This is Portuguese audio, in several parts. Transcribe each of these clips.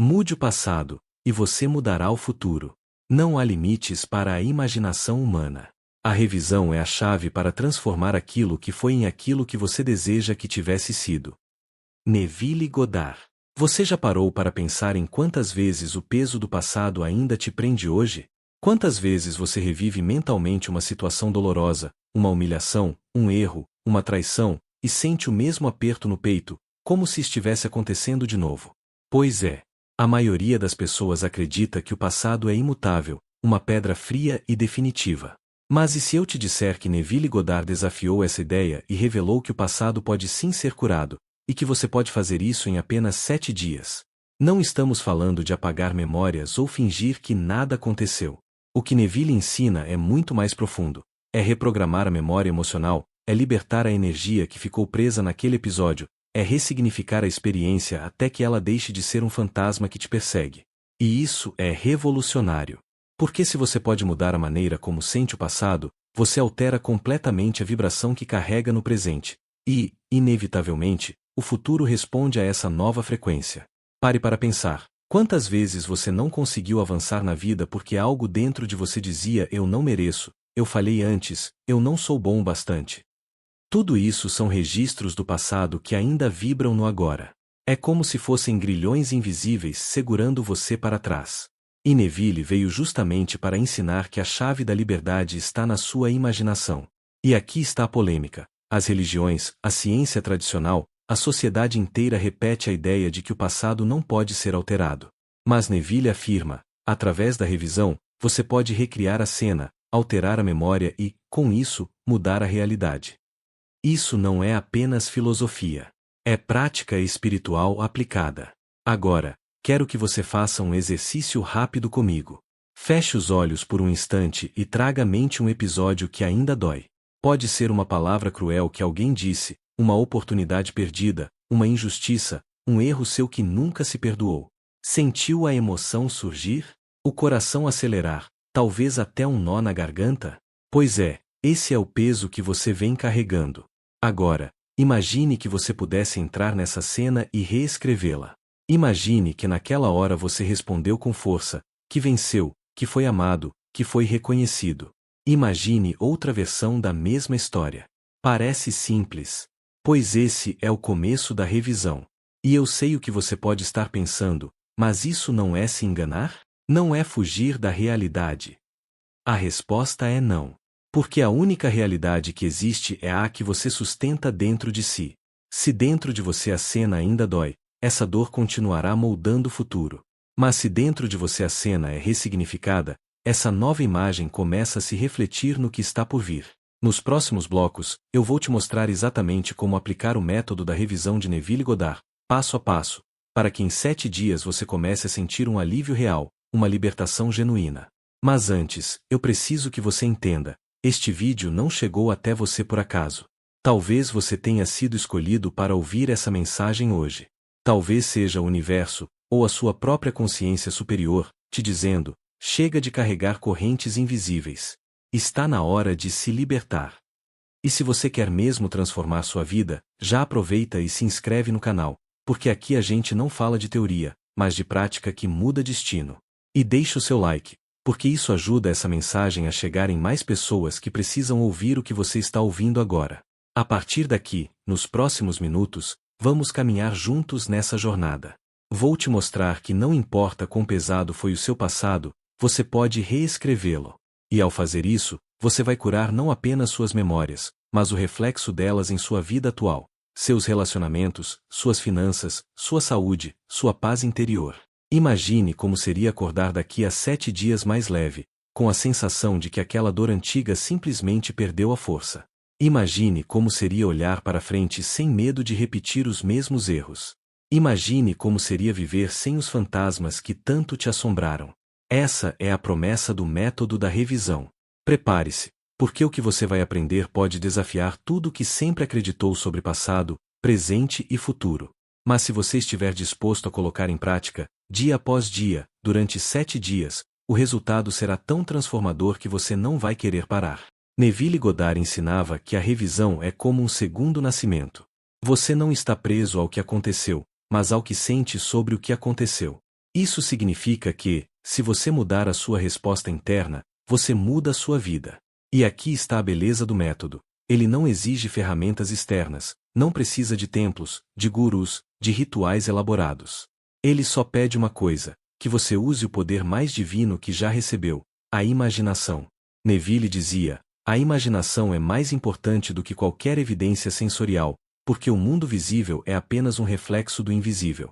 Mude o passado, e você mudará o futuro. Não há limites para a imaginação humana. A revisão é a chave para transformar aquilo que foi em aquilo que você deseja que tivesse sido. Neville Goddard. Você já parou para pensar em quantas vezes o peso do passado ainda te prende hoje? Quantas vezes você revive mentalmente uma situação dolorosa, uma humilhação, um erro, uma traição, e sente o mesmo aperto no peito, como se estivesse acontecendo de novo? Pois é. A maioria das pessoas acredita que o passado é imutável, uma pedra fria e definitiva. Mas e se eu te disser que Neville Goddard desafiou essa ideia e revelou que o passado pode sim ser curado, e que você pode fazer isso em apenas 7 dias? Não estamos falando de apagar memórias ou fingir que nada aconteceu. O que Neville ensina é muito mais profundo. É reprogramar a memória emocional, é libertar a energia que ficou presa naquele episódio, é ressignificar a experiência até que ela deixe de ser um fantasma que te persegue. E isso é revolucionário. Porque se você pode mudar a maneira como sente o passado, você altera completamente a vibração que carrega no presente. E, inevitavelmente, o futuro responde a essa nova frequência. Pare para pensar. Quantas vezes você não conseguiu avançar na vida porque algo dentro de você dizia eu não mereço, eu falhei antes, eu não sou bom o bastante? Tudo isso são registros do passado que ainda vibram no agora. É como se fossem grilhões invisíveis segurando você para trás. E Neville veio justamente para ensinar que a chave da liberdade está na sua imaginação. E aqui está a polêmica. As religiões, a ciência tradicional, a sociedade inteira repete a ideia de que o passado não pode ser alterado. Mas Neville afirma, através da revisão, você pode recriar a cena, alterar a memória e, com isso, mudar a realidade. Isso não é apenas filosofia. É prática espiritual aplicada. Agora, quero que você faça um exercício rápido comigo. Feche os olhos por um instante e traga à mente um episódio que ainda dói. Pode ser uma palavra cruel que alguém disse, uma oportunidade perdida, uma injustiça, um erro seu que nunca se perdoou. Sentiu a emoção surgir? O coração acelerar, talvez até um nó na garganta? Pois é, esse é o peso que você vem carregando. Agora, imagine que você pudesse entrar nessa cena e reescrevê-la. Imagine que naquela hora você respondeu com força, que venceu, que foi amado, que foi reconhecido. Imagine outra versão da mesma história. Parece simples. Pois esse é o começo da revisão. E eu sei o que você pode estar pensando, mas isso não é se enganar? Não é fugir da realidade? A resposta é não. Porque a única realidade que existe é a que você sustenta dentro de si. Se dentro de você a cena ainda dói, essa dor continuará moldando o futuro. Mas se dentro de você a cena é ressignificada, essa nova imagem começa a se refletir no que está por vir. Nos próximos blocos, eu vou te mostrar exatamente como aplicar o método da revisão de Neville Goddard, passo a passo, para que em 7 dias você comece a sentir um alívio real, uma libertação genuína. Mas antes, eu preciso que você entenda. Este vídeo não chegou até você por acaso. Talvez você tenha sido escolhido para ouvir essa mensagem hoje. Talvez seja o universo, ou a sua própria consciência superior, te dizendo, chega de carregar correntes invisíveis. Está na hora de se libertar. E se você quer mesmo transformar sua vida, já aproveita e se inscreve no canal, porque aqui a gente não fala de teoria, mas de prática que muda destino. E deixe o seu like, porque isso ajuda essa mensagem a chegar em mais pessoas que precisam ouvir o que você está ouvindo agora. A partir daqui, nos próximos minutos, vamos caminhar juntos nessa jornada. Vou te mostrar que não importa quão pesado foi o seu passado, você pode reescrevê-lo. E ao fazer isso, você vai curar não apenas suas memórias, mas o reflexo delas em sua vida atual, seus relacionamentos, suas finanças, sua saúde, sua paz interior. Imagine como seria acordar daqui a 7 dias mais leve, com a sensação de que aquela dor antiga simplesmente perdeu a força. Imagine como seria olhar para frente sem medo de repetir os mesmos erros. Imagine como seria viver sem os fantasmas que tanto te assombraram. Essa é a promessa do método da revisão. Prepare-se, porque o que você vai aprender pode desafiar tudo o que sempre acreditou sobre passado, presente e futuro. Mas se você estiver disposto a colocar em prática, dia após dia, durante 7 dias, o resultado será tão transformador que você não vai querer parar. Neville Goddard ensinava que a revisão é como um segundo nascimento. Você não está preso ao que aconteceu, mas ao que sente sobre o que aconteceu. Isso significa que, se você mudar a sua resposta interna, você muda a sua vida. E aqui está a beleza do método. Ele não exige ferramentas externas, não precisa de templos, de gurus, de rituais elaborados. Ele só pede uma coisa: que você use o poder mais divino que já recebeu, a imaginação. Neville dizia: a imaginação é mais importante do que qualquer evidência sensorial, porque o mundo visível é apenas um reflexo do invisível.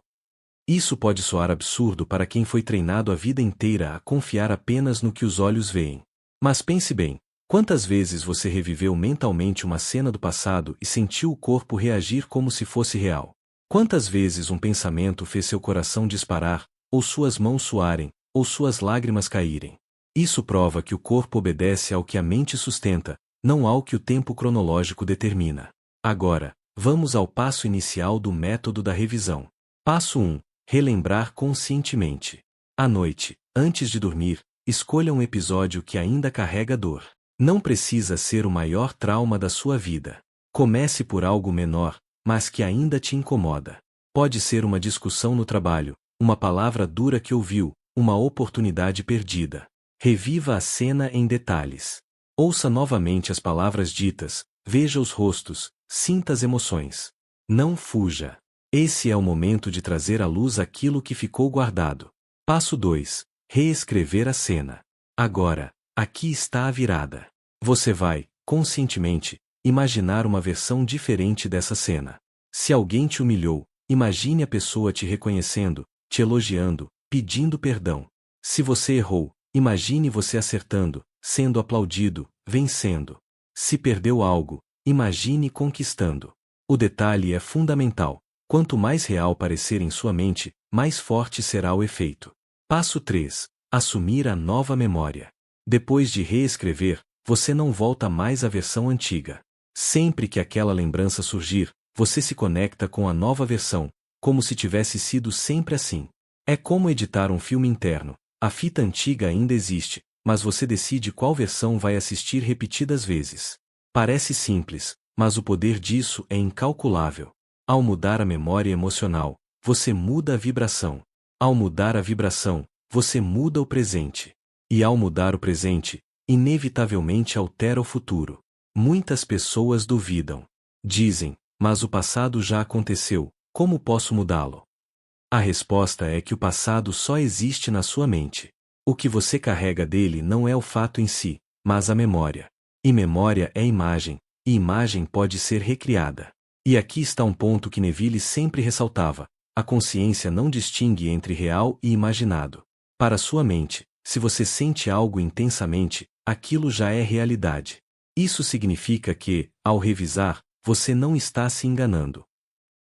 Isso pode soar absurdo para quem foi treinado a vida inteira a confiar apenas no que os olhos veem. Mas pense bem: quantas vezes você reviveu mentalmente uma cena do passado e sentiu o corpo reagir como se fosse real? Quantas vezes um pensamento fez seu coração disparar, ou suas mãos suarem, ou suas lágrimas caírem? Isso prova que o corpo obedece ao que a mente sustenta, não ao que o tempo cronológico determina. Agora, vamos ao passo inicial do método da revisão. Passo 1. Relembrar conscientemente. À noite, antes de dormir, escolha um episódio que ainda carrega dor. Não precisa ser o maior trauma da sua vida. Comece por algo menor, mas que ainda te incomoda. Pode ser uma discussão no trabalho, uma palavra dura que ouviu, uma oportunidade perdida. Reviva a cena em detalhes. Ouça novamente as palavras ditas, veja os rostos, sinta as emoções. Não fuja. Esse é o momento de trazer à luz aquilo que ficou guardado. Passo 2. Reescrever a cena. Agora, aqui está a virada. Você vai, conscientemente, imaginar uma versão diferente dessa cena. Se alguém te humilhou, imagine a pessoa te reconhecendo, te elogiando, pedindo perdão. Se você errou, imagine você acertando, sendo aplaudido, vencendo. Se perdeu algo, imagine conquistando. O detalhe é fundamental. Quanto mais real parecer em sua mente, mais forte será o efeito. Passo 3. Assumir a nova memória. Depois de reescrever, você não volta mais à versão antiga. Sempre que aquela lembrança surgir, você se conecta com a nova versão, como se tivesse sido sempre assim. É como editar um filme interno. A fita antiga ainda existe, mas você decide qual versão vai assistir repetidas vezes. Parece simples, mas o poder disso é incalculável. Ao mudar a memória emocional, você muda a vibração. Ao mudar a vibração, você muda o presente. E ao mudar o presente, inevitavelmente altera o futuro. Muitas pessoas duvidam. Dizem: mas o passado já aconteceu, como posso mudá-lo? A resposta é que o passado só existe na sua mente. O que você carrega dele não é o fato em si, mas a memória. E memória é imagem, e imagem pode ser recriada. E aqui está um ponto que Neville sempre ressaltava: a consciência não distingue entre real e imaginado. Para sua mente, se você sente algo intensamente, aquilo já é realidade. Isso significa que, ao revisar, você não está se enganando.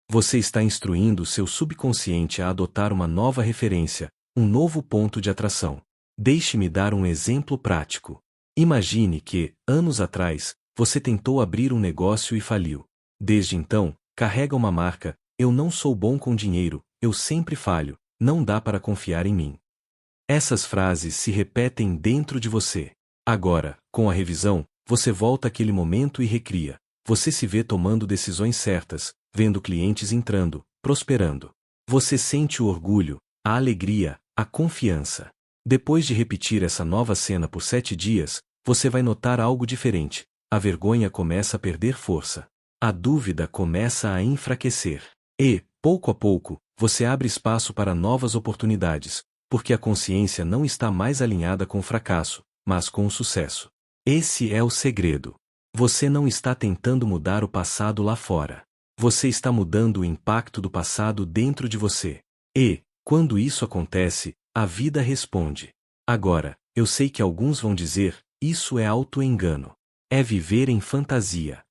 Você está instruindo seu subconsciente a adotar uma nova referência, um novo ponto de atração. Deixe-me dar um exemplo prático. Imagine que, anos atrás, você tentou abrir um negócio e faliu. Desde então, carrega uma marca: eu não sou bom com dinheiro, eu sempre falho, não dá para confiar em mim. Essas frases se repetem dentro de você. Agora, com a revisão, você volta àquele momento e recria. Você se vê tomando decisões certas, vendo clientes entrando, prosperando. Você sente o orgulho, a alegria, a confiança. Depois de repetir essa nova cena por 7 dias, você vai notar algo diferente. A vergonha começa a perder força. A dúvida começa a enfraquecer. E, pouco a pouco, você abre espaço para novas oportunidades, porque a consciência não está mais alinhada com o fracasso, mas com o sucesso. Esse é o segredo. Você não está tentando mudar o passado lá fora. Você está mudando o impacto do passado dentro de você. E, quando isso acontece, a vida responde. Agora, eu sei que alguns vão dizer: isso é auto-engano. É viver em fantasia.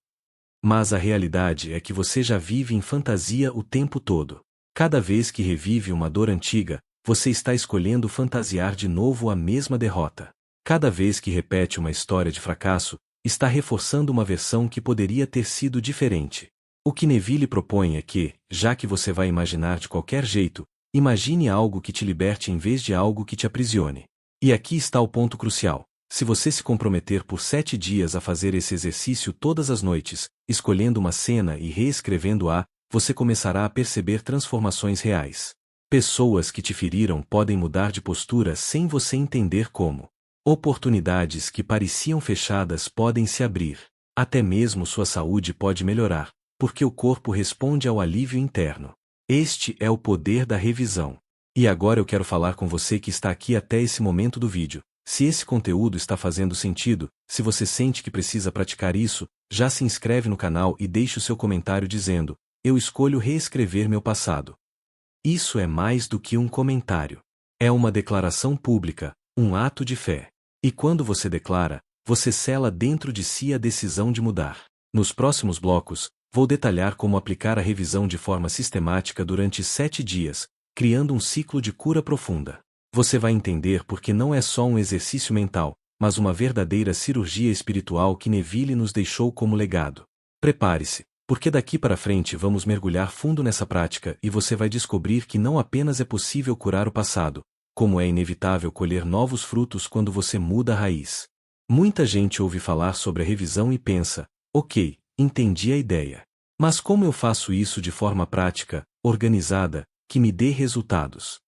Mas a realidade é que você já vive em fantasia o tempo todo. Cada vez que revive uma dor antiga, você está escolhendo fantasiar de novo a mesma derrota. Cada vez que repete uma história de fracasso, está reforçando uma versão que poderia ter sido diferente. O que Neville propõe é que, já que você vai imaginar de qualquer jeito, imagine algo que te liberte em vez de algo que te aprisione. E aqui está o ponto crucial. Se você se comprometer por 7 dias a fazer esse exercício todas as noites, escolhendo uma cena e reescrevendo-a, você começará a perceber transformações reais. Pessoas que te feriram podem mudar de postura sem você entender como. Oportunidades que pareciam fechadas podem se abrir. Até mesmo sua saúde pode melhorar, porque o corpo responde ao alívio interno. Este é o poder da revisão. E agora eu quero falar com você que está aqui até esse momento do vídeo. Se esse conteúdo está fazendo sentido, se você sente que precisa praticar isso, já se inscreve no canal e deixe o seu comentário dizendo: eu escolho reescrever meu passado. Isso é mais do que um comentário. É uma declaração pública, um ato de fé. E quando você declara, você sela dentro de si a decisão de mudar. Nos próximos blocos, vou detalhar como aplicar a revisão de forma sistemática durante 7 dias, criando um ciclo de cura profunda. Você vai entender porque não é só um exercício mental, mas uma verdadeira cirurgia espiritual que Neville nos deixou como legado. Prepare-se, porque daqui para frente vamos mergulhar fundo nessa prática e você vai descobrir que não apenas é possível curar o passado, como é inevitável colher novos frutos quando você muda a raiz. Muita gente ouve falar sobre a revisão e pensa: ok, entendi a ideia. Mas como eu faço isso de forma prática, organizada, que me dê resultados?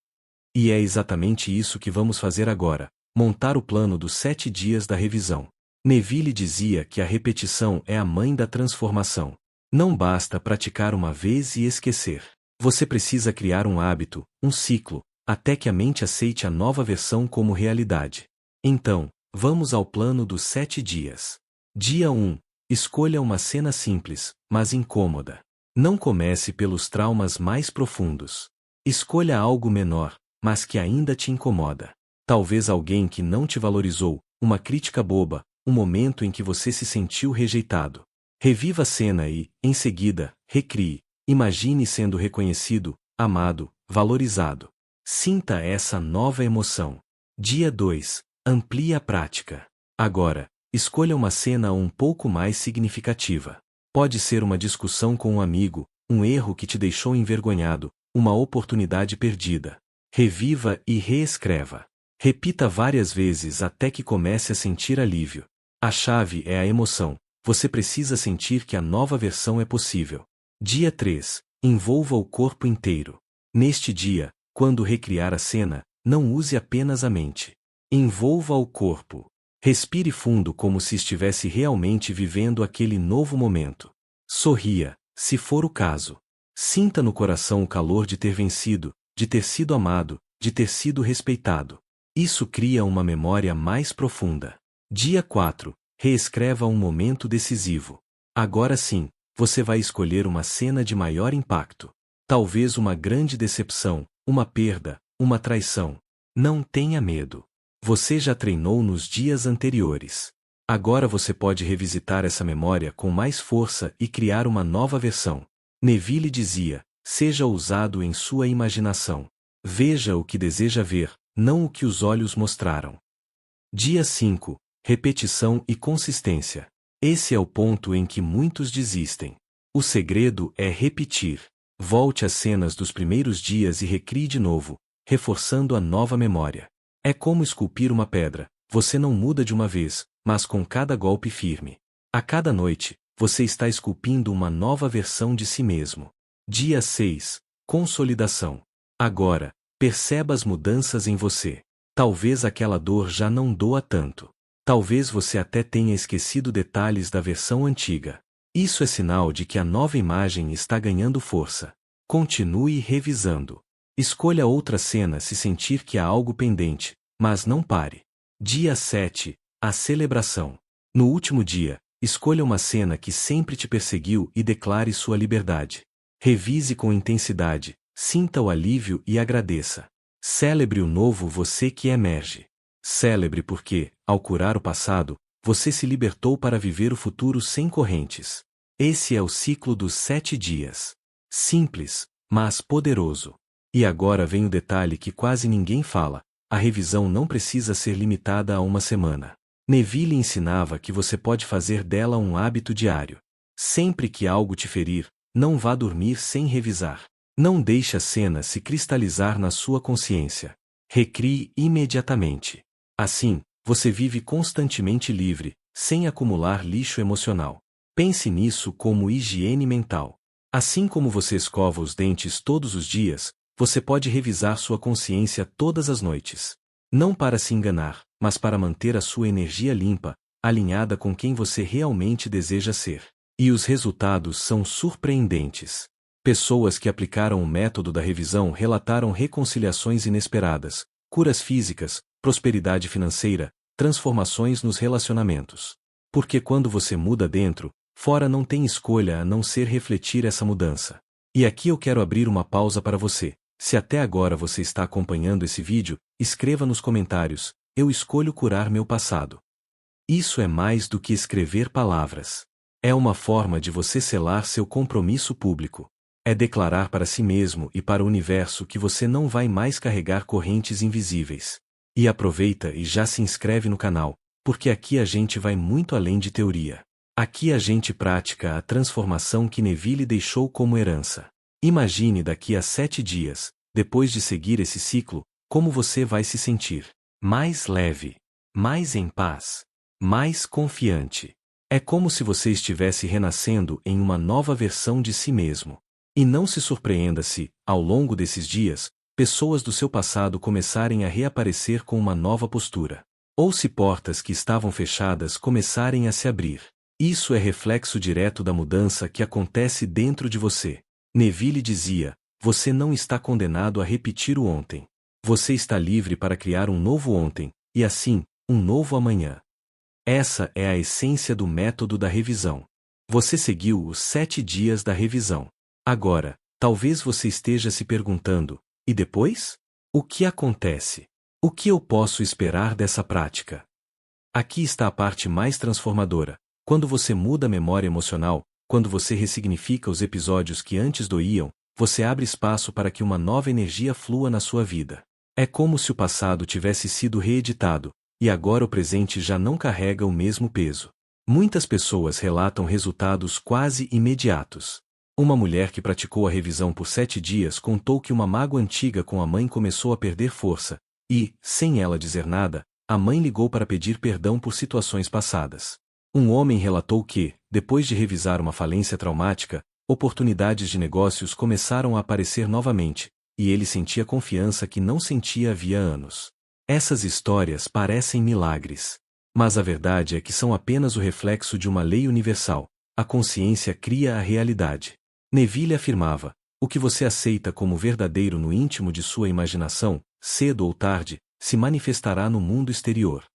E é exatamente isso que vamos fazer agora: montar o plano dos 7 dias da revisão. Neville dizia que a repetição é a mãe da transformação. Não basta praticar uma vez e esquecer. Você precisa criar um hábito, um ciclo, até que a mente aceite a nova versão como realidade. Então, vamos ao plano dos 7 dias. Dia 1. Escolha uma cena simples, mas incômoda. Não comece pelos traumas mais profundos. Escolha algo menor, mas que ainda te incomoda. Talvez alguém que não te valorizou, uma crítica boba, um momento em que você se sentiu rejeitado. Reviva a cena e, em seguida, recrie. Imagine sendo reconhecido, amado, valorizado. Sinta essa nova emoção. Dia 2. Amplie a prática. Agora, escolha uma cena um pouco mais significativa. Pode ser uma discussão com um amigo, um erro que te deixou envergonhado, uma oportunidade perdida. Reviva e reescreva. Repita várias vezes até que comece a sentir alívio. A chave é a emoção. Você precisa sentir que a nova versão é possível. Dia 3. Envolva o corpo inteiro. Neste dia, quando recriar a cena, não use apenas a mente. Envolva o corpo. Respire fundo como se estivesse realmente vivendo aquele novo momento. Sorria, se for o caso. Sinta no coração o calor de ter vencido, de ter sido amado, de ter sido respeitado. Isso cria uma memória mais profunda. Dia 4. Reescreva um momento decisivo. Agora sim, você vai escolher uma cena de maior impacto. Talvez uma grande decepção, uma perda, uma traição. Não tenha medo. Você já treinou nos dias anteriores. Agora você pode revisitar essa memória com mais força e criar uma nova versão. Neville dizia: seja ousado em sua imaginação. Veja o que deseja ver, não o que os olhos mostraram. Dia 5. Repetição e consistência. Esse é o ponto em que muitos desistem. O segredo é repetir. Volte às cenas dos primeiros dias e recrie de novo, reforçando a nova memória. É como esculpir uma pedra. Você não muda de uma vez, mas com cada golpe firme. A cada noite, você está esculpindo uma nova versão de si mesmo. Dia 6. Consolidação. Agora, perceba as mudanças em você. Talvez aquela dor já não doa tanto. Talvez você até tenha esquecido detalhes da versão antiga. Isso é sinal de que a nova imagem está ganhando força. Continue revisando. Escolha outra cena se sentir que há algo pendente, mas não pare. Dia 7. A celebração. No último dia, escolha uma cena que sempre te perseguiu e declare sua liberdade. Revise com intensidade, sinta o alívio e agradeça. Celebre o novo você que emerge. Celebre porque, ao curar o passado, você se libertou para viver o futuro sem correntes. Esse é o ciclo dos 7 dias. Simples, mas poderoso. E agora vem o detalhe que quase ninguém fala: a revisão não precisa ser limitada a uma semana. Neville ensinava que você pode fazer dela um hábito diário. Sempre que algo te ferir, não vá dormir sem revisar. Não deixe a cena se cristalizar na sua consciência. Recrie imediatamente. Assim, você vive constantemente livre, sem acumular lixo emocional. Pense nisso como higiene mental. Assim como você escova os dentes todos os dias, você pode revisar sua consciência todas as noites. Não para se enganar, mas para manter a sua energia limpa, alinhada com quem você realmente deseja ser. E os resultados são surpreendentes. Pessoas que aplicaram o método da revisão relataram reconciliações inesperadas, curas físicas, prosperidade financeira, transformações nos relacionamentos. Porque quando você muda dentro, fora não tem escolha a não ser refletir essa mudança. E aqui eu quero abrir uma pausa para você. Se até agora você está acompanhando esse vídeo, escreva nos comentários: eu escolho curar meu passado. Isso é mais do que escrever palavras. É uma forma de você selar seu compromisso público. É declarar para si mesmo e para o universo que você não vai mais carregar correntes invisíveis. E aproveita e já se inscreve no canal, porque aqui a gente vai muito além de teoria. Aqui a gente pratica a transformação que Neville deixou como herança. Imagine daqui a 7 dias, depois de seguir esse ciclo, como você vai se sentir. Mais leve, mais em paz, mais confiante. É como se você estivesse renascendo em uma nova versão de si mesmo. E não se surpreenda se, ao longo desses dias, pessoas do seu passado começarem a reaparecer com uma nova postura. Ou se portas que estavam fechadas começarem a se abrir. Isso é reflexo direto da mudança que acontece dentro de você. Neville dizia: você não está condenado a repetir o ontem. Você está livre para criar um novo ontem, e assim, um novo amanhã. Essa é a essência do método da revisão. Você seguiu os 7 dias da revisão. Agora, talvez você esteja se perguntando: e depois? O que acontece? O que eu posso esperar dessa prática? Aqui está a parte mais transformadora. Quando você muda a memória emocional, quando você ressignifica os episódios que antes doíam, você abre espaço para que uma nova energia flua na sua vida. É como se o passado tivesse sido reeditado, e agora o presente já não carrega o mesmo peso. Muitas pessoas relatam resultados quase imediatos. Uma mulher que praticou a revisão por 7 dias contou que uma mágoa antiga com a mãe começou a perder força, e, sem ela dizer nada, a mãe ligou para pedir perdão por situações passadas. Um homem relatou que, depois de revisar uma falência traumática, oportunidades de negócios começaram a aparecer novamente, e ele sentia confiança que não sentia havia anos. Essas histórias parecem milagres. Mas a verdade é que são apenas o reflexo de uma lei universal: a consciência cria a realidade. Neville afirmava: o que você aceita como verdadeiro no íntimo de sua imaginação, cedo ou tarde, se manifestará no mundo exterior.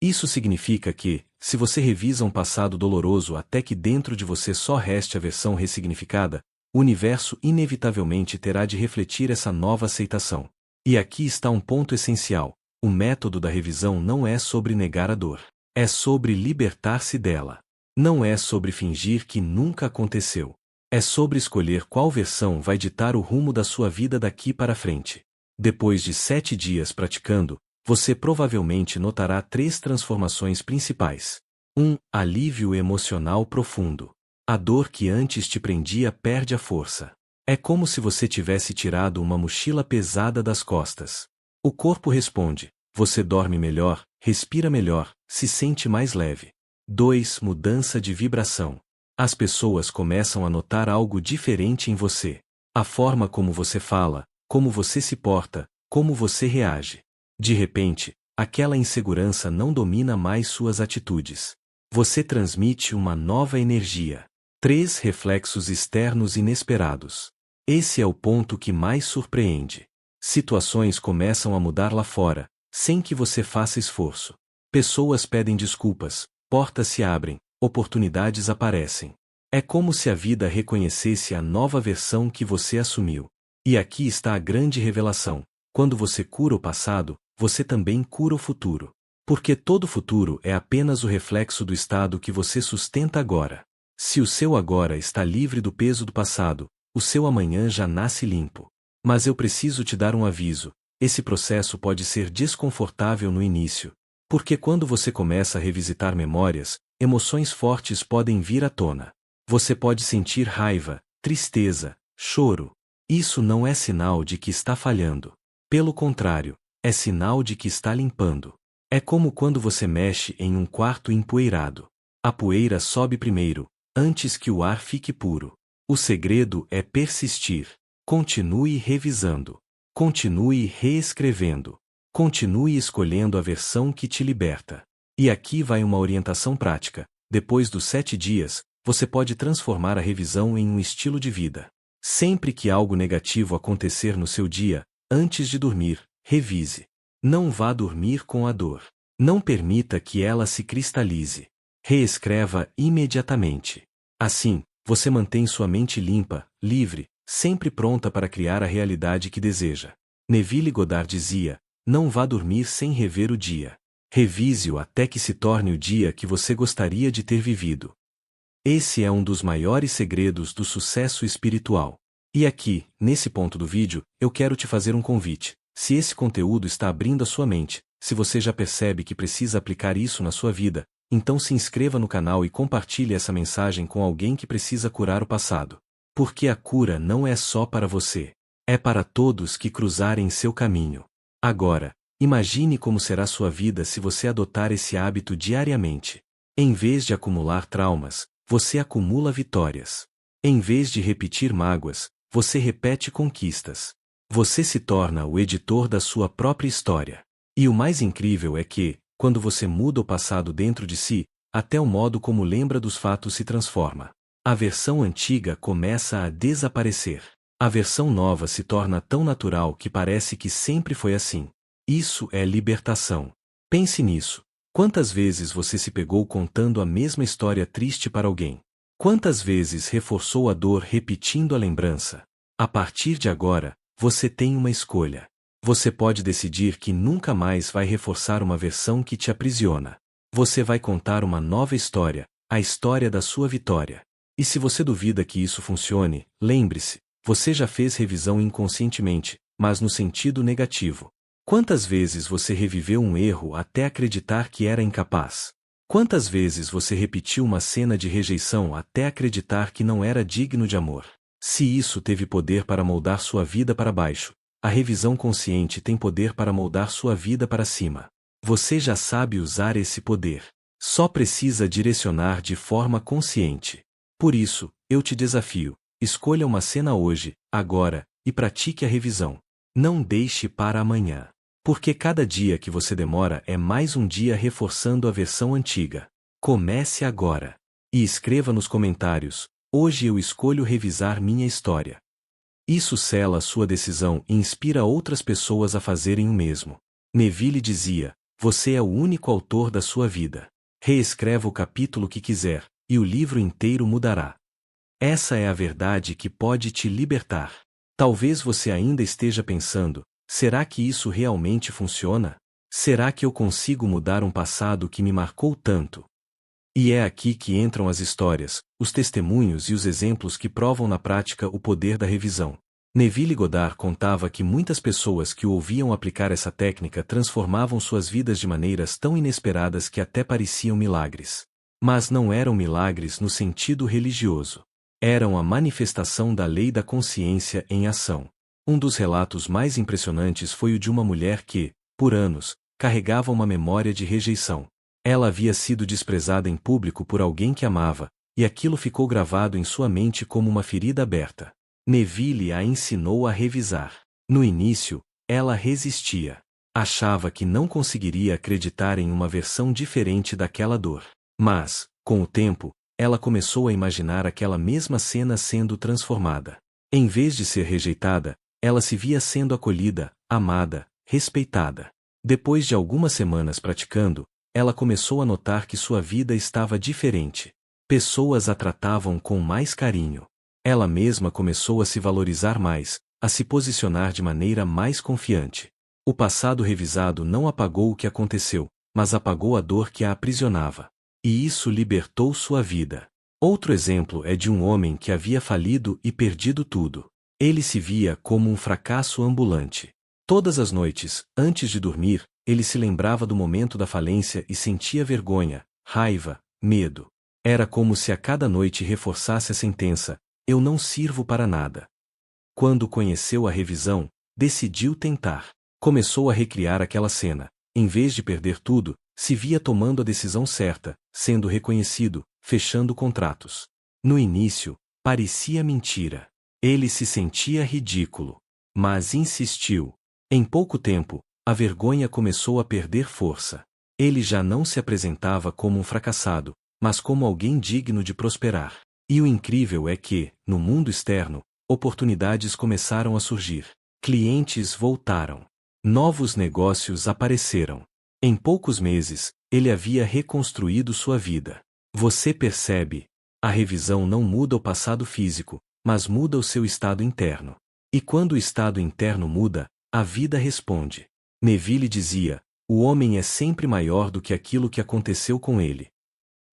Isso significa que, se você revisa um passado doloroso até que dentro de você só reste a versão ressignificada, o universo inevitavelmente terá de refletir essa nova aceitação. E aqui está um ponto essencial: o método da revisão não é sobre negar a dor. É sobre libertar-se dela. Não é sobre fingir que nunca aconteceu. É sobre escolher qual versão vai ditar o rumo da sua vida daqui para frente. Depois de 7 dias praticando, você provavelmente notará 3 transformações principais. 1. Alívio emocional profundo. A dor que antes te prendia perde a força. É como se você tivesse tirado uma mochila pesada das costas. O corpo responde: você dorme melhor, respira melhor, se sente mais leve. 2. Mudança de vibração. As pessoas começam a notar algo diferente em você. A forma como você fala, como você se porta, como você reage. De repente, aquela insegurança não domina mais suas atitudes. Você transmite uma nova energia. 3. Reflexos externos inesperados. Esse é o ponto que mais surpreende. Situações começam a mudar lá fora, sem que você faça esforço. Pessoas pedem desculpas, portas se abrem, oportunidades aparecem. É como se a vida reconhecesse a nova versão que você assumiu. E aqui está a grande revelação: quando você cura o passado, você também cura o futuro. Porque todo futuro é apenas o reflexo do estado que você sustenta agora. Se o seu agora está livre do peso do passado, o seu amanhã já nasce limpo. Mas eu preciso te dar um aviso: esse processo pode ser desconfortável no início. Porque quando você começa a revisitar memórias, emoções fortes podem vir à tona. Você pode sentir raiva, tristeza, choro. Isso não é sinal de que está falhando. Pelo contrário, é sinal de que está limpando. É como quando você mexe em um quarto empoeirado. A poeira sobe primeiro, antes que o ar fique puro. O segredo é persistir. Continue revisando. Continue reescrevendo. Continue escolhendo a versão que te liberta. E aqui vai uma orientação prática. Depois dos 7 dias, você pode transformar a revisão em um estilo de vida. Sempre que algo negativo acontecer no seu dia, antes de dormir, revise. Não vá dormir com a dor. Não permita que ela se cristalize. Reescreva imediatamente. Assim, você mantém sua mente limpa, livre, sempre pronta para criar a realidade que deseja. Neville Goddard dizia: não vá dormir sem rever o dia. Revise-o até que se torne o dia que você gostaria de ter vivido. Esse é um dos maiores segredos do sucesso espiritual. E aqui, nesse ponto do vídeo, eu quero te fazer um convite. Se esse conteúdo está abrindo a sua mente, se você já percebe que precisa aplicar isso na sua vida, então se inscreva no canal e compartilhe essa mensagem com alguém que precisa curar o passado. Porque a cura não é só para você. É para todos que cruzarem seu caminho. Agora, imagine como será sua vida se você adotar esse hábito diariamente. Em vez de acumular traumas, você acumula vitórias. Em vez de repetir mágoas, você repete conquistas. Você se torna o editor da sua própria história. E o mais incrível é que, quando você muda o passado dentro de si, até o modo como lembra dos fatos se transforma. A versão antiga começa a desaparecer. A versão nova se torna tão natural que parece que sempre foi assim. Isso é libertação. Pense nisso. Quantas vezes você se pegou contando a mesma história triste para alguém? Quantas vezes reforçou a dor repetindo a lembrança? A partir de agora, você tem uma escolha. Você pode decidir que nunca mais vai reforçar uma versão que te aprisiona. Você vai contar uma nova história, a história da sua vitória. E se você duvida que isso funcione, lembre-se, você já fez revisão inconscientemente, mas no sentido negativo. Quantas vezes você reviveu um erro até acreditar que era incapaz? Quantas vezes você repetiu uma cena de rejeição até acreditar que não era digno de amor? Se isso teve poder para moldar sua vida para baixo, a revisão consciente tem poder para moldar sua vida para cima. Você já sabe usar esse poder. Só precisa direcionar de forma consciente. Por isso, eu te desafio. Escolha uma cena hoje, agora, e pratique a revisão. Não deixe para amanhã. Porque cada dia que você demora é mais um dia reforçando a versão antiga. Comece agora. E escreva nos comentários: hoje eu escolho revisar minha história. Isso sela sua decisão e inspira outras pessoas a fazerem o mesmo. Neville dizia: você é o único autor da sua vida. Reescreva o capítulo que quiser, e o livro inteiro mudará. Essa é a verdade que pode te libertar. Talvez você ainda esteja pensando: será que isso realmente funciona? Será que eu consigo mudar um passado que me marcou tanto? E é aqui que entram as histórias, os testemunhos e os exemplos que provam na prática o poder da revisão. Neville Goddard contava que muitas pessoas que o ouviam aplicar essa técnica transformavam suas vidas de maneiras tão inesperadas que até pareciam milagres. Mas não eram milagres no sentido religioso. Eram a manifestação da lei da consciência em ação. Um dos relatos mais impressionantes foi o de uma mulher que, por anos, carregava uma memória de rejeição. Ela havia sido desprezada em público por alguém que amava, e aquilo ficou gravado em sua mente como uma ferida aberta. Neville a ensinou a revisar. No início, ela resistia. Achava que não conseguiria acreditar em uma versão diferente daquela dor. Mas, com o tempo, ela começou a imaginar aquela mesma cena sendo transformada. Em vez de ser rejeitada, ela se via sendo acolhida, amada, respeitada. Depois de algumas semanas praticando, ela começou a notar que sua vida estava diferente. Pessoas a tratavam com mais carinho. Ela mesma começou a se valorizar mais, a se posicionar de maneira mais confiante. O passado revisado não apagou o que aconteceu, mas apagou a dor que a aprisionava. E isso libertou sua vida. Outro exemplo é de um homem que havia falido e perdido tudo. Ele se via como um fracasso ambulante. Todas as noites, antes de dormir, ele se lembrava do momento da falência e sentia vergonha, raiva, medo. Era como se a cada noite reforçasse a sentença: eu não sirvo para nada. Quando conheceu a revisão, decidiu tentar. Começou a recriar aquela cena. Em vez de perder tudo, se via tomando a decisão certa, sendo reconhecido, fechando contratos. No início, parecia mentira. Ele se sentia ridículo. mas insistiu. Em pouco tempo, a vergonha começou a perder força. Ele já não se apresentava como um fracassado, mas como alguém digno de prosperar. E o incrível é que, no mundo externo, oportunidades começaram a surgir. Clientes voltaram. Novos negócios apareceram. Em poucos meses, ele havia reconstruído sua vida. Você percebe? A revisão não muda o passado físico, mas muda o seu estado interno. E quando o estado interno muda, a vida responde. Neville dizia: o homem é sempre maior do que aquilo que aconteceu com ele.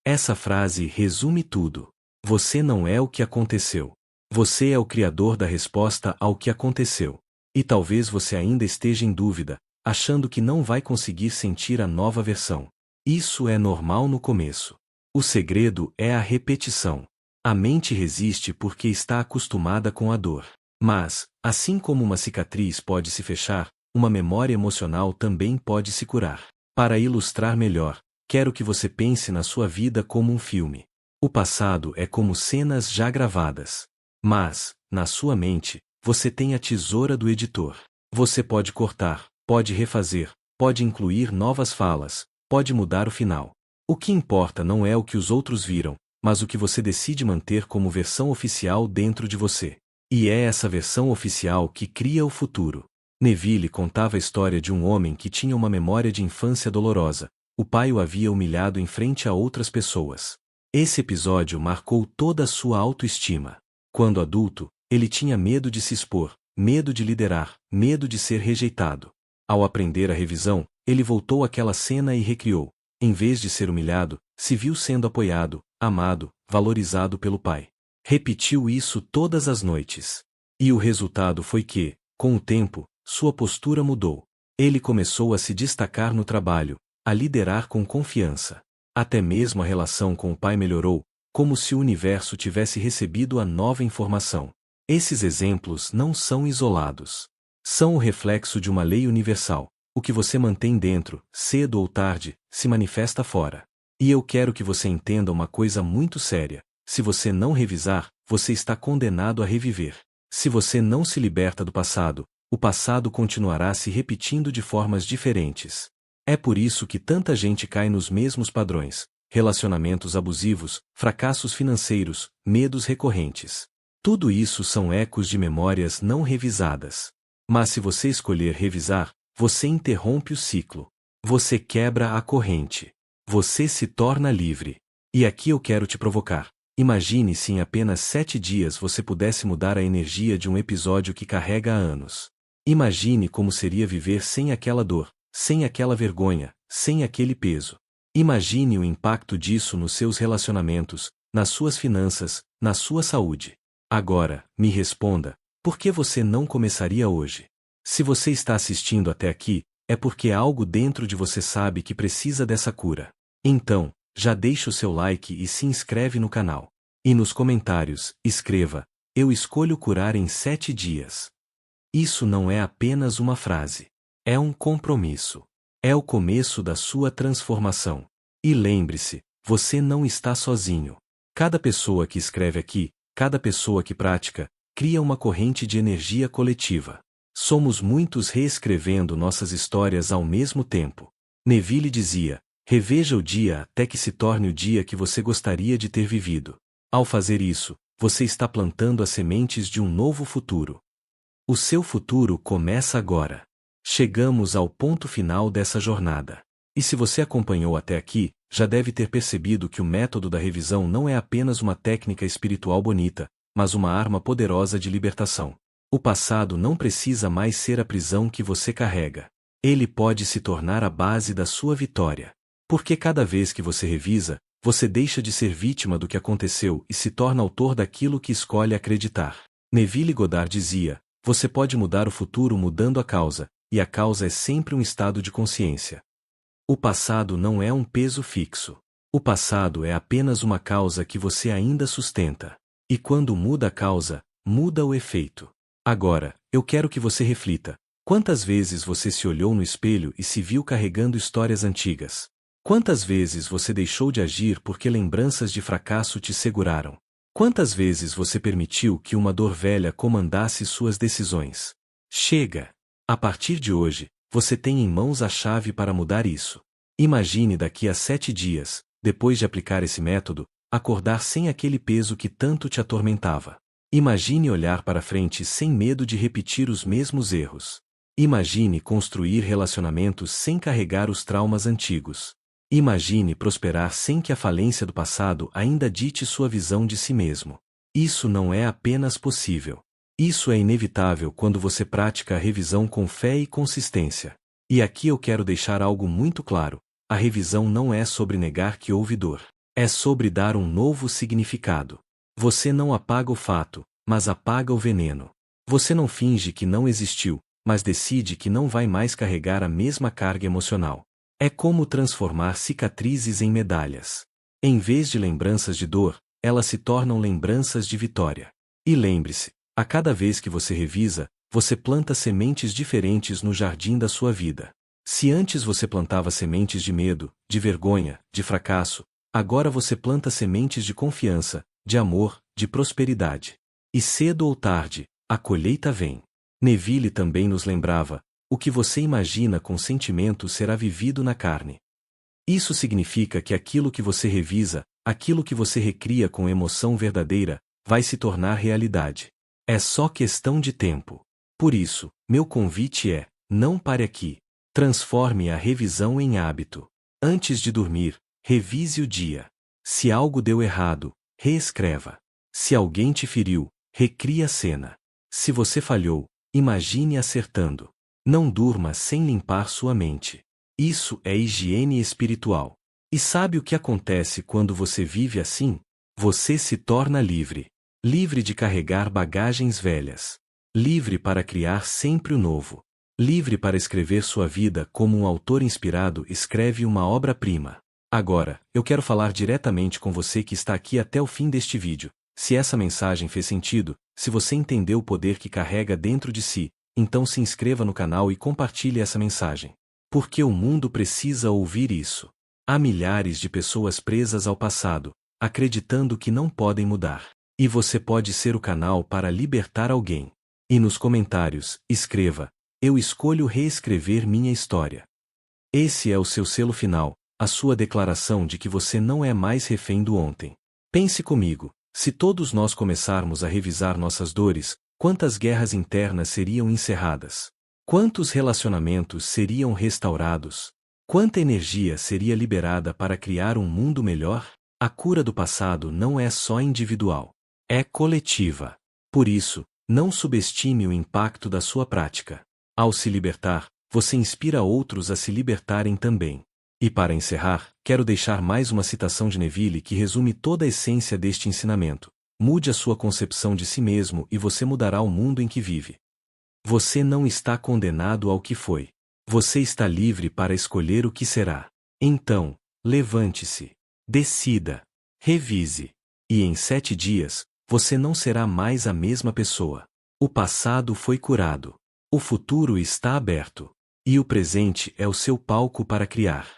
Essa frase resume tudo. Você não é o que aconteceu. Você é o criador da resposta ao que aconteceu. E talvez você ainda esteja em dúvida, achando que não vai conseguir sentir a nova versão. Isso é normal no começo. O segredo é a repetição. A mente resiste porque está acostumada com a dor. Mas, assim como uma cicatriz pode se fechar, uma memória emocional também pode se curar. Para ilustrar melhor, quero que você pense na sua vida como um filme. O passado é como cenas já gravadas. Mas, na sua mente, você tem a tesoura do editor. Você pode cortar, pode refazer, pode incluir novas falas, pode mudar o final. O que importa não é o que os outros viram, mas o que você decide manter como versão oficial dentro de você. E é essa versão oficial que cria o futuro. Neville contava a história de um homem que tinha uma memória de infância dolorosa. O pai o havia humilhado em frente a outras pessoas. Esse episódio marcou toda a sua autoestima. Quando adulto, ele tinha medo de se expor, medo de liderar, medo de ser rejeitado. Ao aprender a revisão, ele voltou àquela cena e recriou. Em vez de ser humilhado, se viu sendo apoiado, amado, valorizado pelo pai. Repetiu isso todas as noites. E o resultado foi que, com o tempo, sua postura mudou. Ele começou a se destacar no trabalho, a liderar com confiança. Até mesmo a relação com o pai melhorou, como se o universo tivesse recebido a nova informação. Esses exemplos não são isolados. São o reflexo de uma lei universal. O que você mantém dentro, cedo ou tarde, se manifesta fora. E eu quero que você entenda uma coisa muito séria. Se você não revisar, você está condenado a reviver. Se você não se liberta do passado, o passado continuará se repetindo de formas diferentes. É por isso que tanta gente cai nos mesmos padrões: relacionamentos abusivos, fracassos financeiros, medos recorrentes. Tudo isso são ecos de memórias não revisadas. Mas se você escolher revisar, você interrompe o ciclo. Você quebra a corrente. Você se torna livre. E aqui eu quero te provocar. Imagine se em apenas 7 dias você pudesse mudar a energia de um episódio que carrega há anos. Imagine como seria viver sem aquela dor, sem aquela vergonha, sem aquele peso. Imagine o impacto disso nos seus relacionamentos, nas suas finanças, na sua saúde. Agora, me responda, por que você não começaria hoje? Se você está assistindo até aqui, é porque algo dentro de você sabe que precisa dessa cura. Então, já deixa o seu like e se inscreve no canal. E nos comentários, escreva: eu escolho curar em 7 dias. Isso não é apenas uma frase. É um compromisso. É o começo da sua transformação. E lembre-se, você não está sozinho. Cada pessoa que escreve aqui, cada pessoa que pratica, cria uma corrente de energia coletiva. Somos muitos reescrevendo nossas histórias ao mesmo tempo. Neville dizia: reveja o dia até que se torne o dia que você gostaria de ter vivido. Ao fazer isso, você está plantando as sementes de um novo futuro. O seu futuro começa agora. Chegamos ao ponto final dessa jornada. E se você acompanhou até aqui, já deve ter percebido que o método da revisão não é apenas uma técnica espiritual bonita, mas uma arma poderosa de libertação. O passado não precisa mais ser a prisão que você carrega. Ele pode se tornar a base da sua vitória. Porque cada vez que você revisa, você deixa de ser vítima do que aconteceu e se torna autor daquilo que escolhe acreditar. Neville Goddard dizia: você pode mudar o futuro mudando a causa, e a causa é sempre um estado de consciência. O passado não é um peso fixo. O passado é apenas uma causa que você ainda sustenta. E quando muda a causa, muda o efeito. Agora, eu quero que você reflita. Quantas vezes você se olhou no espelho e se viu carregando histórias antigas? Quantas vezes você deixou de agir porque lembranças de fracasso te seguraram? Quantas vezes você permitiu que uma dor velha comandasse suas decisões? Chega! A partir de hoje, você tem em mãos a chave para mudar isso. Imagine daqui a 7 dias, depois de aplicar esse método, acordar sem aquele peso que tanto te atormentava. Imagine olhar para frente sem medo de repetir os mesmos erros. Imagine construir relacionamentos sem carregar os traumas antigos. Imagine prosperar sem que a falência do passado ainda dite sua visão de si mesmo. Isso não é apenas possível. Isso é inevitável quando você pratica a revisão com fé e consistência. E aqui eu quero deixar algo muito claro: a revisão não é sobre negar que houve dor. É sobre dar um novo significado. Você não apaga o fato, mas apaga o veneno. Você não finge que não existiu, mas decide que não vai mais carregar a mesma carga emocional. É como transformar cicatrizes em medalhas. Em vez de lembranças de dor, elas se tornam lembranças de vitória. E lembre-se, a cada vez que você revisa, você planta sementes diferentes no jardim da sua vida. Se antes você plantava sementes de medo, de vergonha, de fracasso, agora você planta sementes de confiança, de amor, de prosperidade. E cedo ou tarde, a colheita vem. Neville também nos lembrava: o que você imagina com sentimento será vivido na carne. Isso significa que aquilo que você revisa, aquilo que você recria com emoção verdadeira, vai se tornar realidade. É só questão de tempo. Por isso, meu convite é: não pare aqui. Transforme a revisão em hábito. Antes de dormir, revise o dia. Se algo deu errado, reescreva. Se alguém te feriu, recrie a cena. Se você falhou, imagine acertando. Não durma sem limpar sua mente. Isso é higiene espiritual. E sabe o que acontece quando você vive assim? Você se torna livre. Livre de carregar bagagens velhas. Livre para criar sempre o novo. Livre para escrever sua vida como um autor inspirado escreve uma obra-prima. Agora, eu quero falar diretamente com você que está aqui até o fim deste vídeo. Se essa mensagem fez sentido, se você entendeu o poder que carrega dentro de si, então se inscreva no canal e compartilhe essa mensagem. Porque o mundo precisa ouvir isso. Há milhares de pessoas presas ao passado, acreditando que não podem mudar. E você pode ser o canal para libertar alguém. E nos comentários, escreva: eu escolho reescrever minha história. Esse é o seu selo final, a sua declaração de que você não é mais refém do ontem. Pense comigo: se todos nós começarmos a revisar nossas dores, quantas guerras internas seriam encerradas? Quantos relacionamentos seriam restaurados? Quanta energia seria liberada para criar um mundo melhor? A cura do passado não é só individual. É coletiva. Por isso, não subestime o impacto da sua prática. Ao se libertar, você inspira outros a se libertarem também. E para encerrar, quero deixar mais uma citação de Neville que resume toda a essência deste ensinamento: mude a sua concepção de si mesmo e você mudará o mundo em que vive. Você não está condenado ao que foi. Você está livre para escolher o que será. Então, levante-se. Decida. Revise. E em 7 dias, você não será mais a mesma pessoa. O passado foi curado. O futuro está aberto. E o presente é o seu palco para criar.